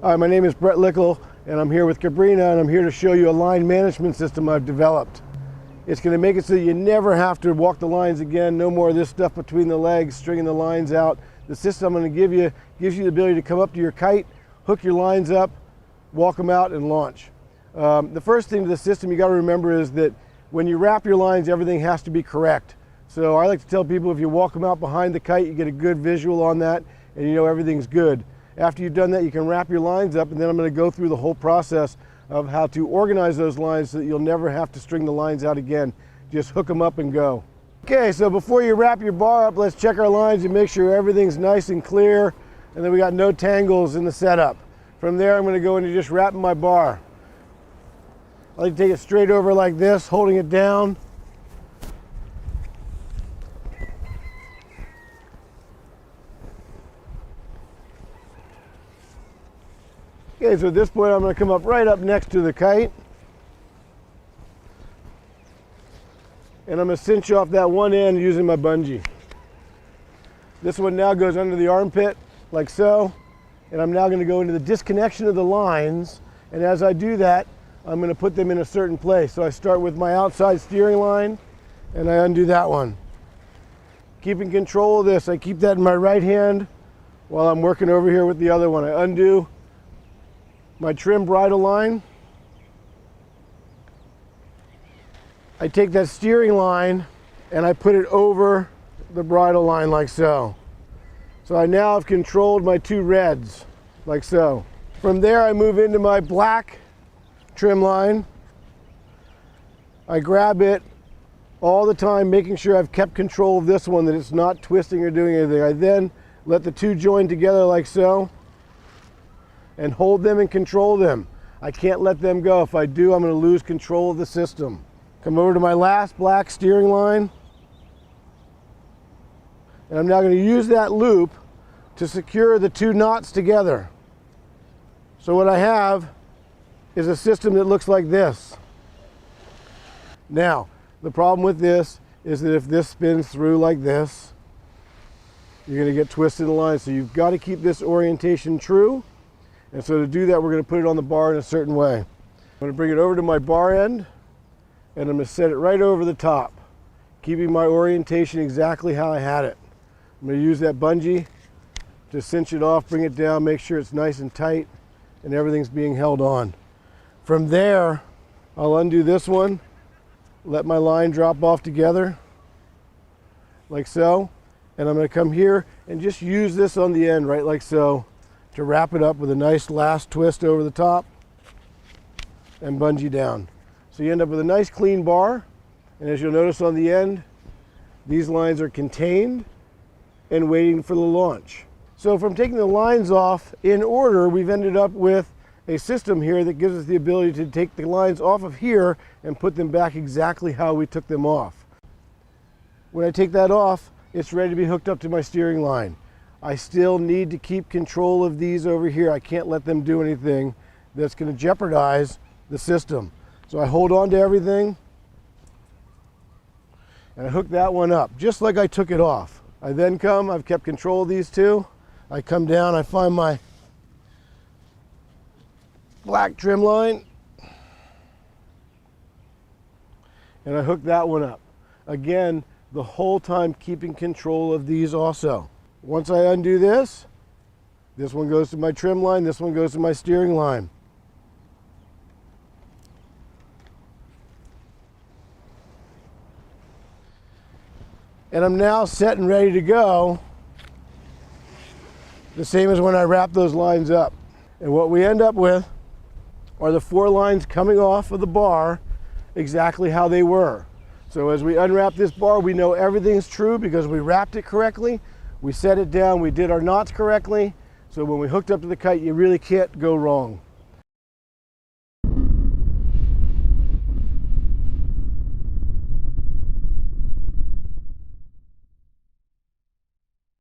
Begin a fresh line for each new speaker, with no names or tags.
Hi, my name is Brett Lickle, and I'm here with Cabrina, and I'm here to show you a line management system I've developed. It's going to make it so you never have to walk the lines again, no more of this stuff between the legs, stringing the lines out. The system I'm going to give you gives you the ability to come up to your kite, hook your lines up, walk them out, and launch. The first thing to the system you got to remember is that when you wrap your lines, everything has to be correct. So I like to tell people if you walk them out behind the kite, you get a good visual on that, and you know everything's good. After you've done that, you can wrap your lines up, and then I'm going to go through the whole process of how to organize those lines so that you'll never have to string the lines out again. Just hook them up and go. Okay, so before you wrap your bar up, let's check our lines and make sure everything's nice and clear, and then we got no tangles in the setup. From there, I'm going to go into just wrapping my bar. I like to take it straight over like this, holding it down. Okay, so at this point I'm going to come up right up next to the kite. And I'm going to cinch off that one end using my bungee. This one now goes under the armpit, like so. And I'm now going to go into the disconnection of the lines. And as I do that, I'm going to put them in a certain place. So I start with my outside steering line, and I undo that one. Keeping control of this, I keep that in my right hand while I'm working over here with the other one. I undo my trim bridle line. I take that steering line and I put it over the bridle line like so. So I now have controlled my two reds like so. From there I move into my black trim line. I grab it all the time, making sure I've kept control of this one, that it's not twisting or doing anything. I then let the two join together like so and hold them and control them. I can't let them go. If I do, I'm going to lose control of the system. Come over to my last black steering line, and I'm now going to use that loop to secure the two knots together. So what I have is a system that looks like this. Now, the problem with this is that if this spins through like this, you're going to get twisted in the line. So you've got to keep this orientation true. And so to do that, we're going to put it on the bar in a certain way. I'm going to bring it over to my bar end, and I'm going to set it right over the top, keeping my orientation exactly how I had it. I'm going to use that bungee to cinch it off, bring it down, make sure it's nice and tight, and everything's being held on. From there, I'll undo this one, let my line drop off together, like so, and I'm going to come here and just use this on the end, right like so, to wrap it up with a nice last twist over the top and bungee down. So you end up with a nice clean bar, and as you'll notice on the end, these lines are contained and waiting for the launch. So from taking the lines off in order, we've ended up with a system here that gives us the ability to take the lines off of here and put them back exactly how we took them off. When I take that off, it's ready to be hooked up to my steering line. I still need to keep control of these over here. I can't let them do anything that's going to jeopardize the system. So I hold on to everything and I hook that one up just like I took it off. I then come, I've kept control of these two. I come down, I find my black trim line and I hook that one up. Again, the whole time keeping control of these also. Once I undo this one goes to my trim line, this one goes to my steering line. And I'm now set and ready to go, the same as when I wrap those lines up. And what we end up with are the four lines coming off of the bar exactly how they were. So as we unwrap this bar, we know everything's true because we wrapped it correctly. We set it down, we did our knots correctly, so when we hooked up to the kite, you really can't go wrong.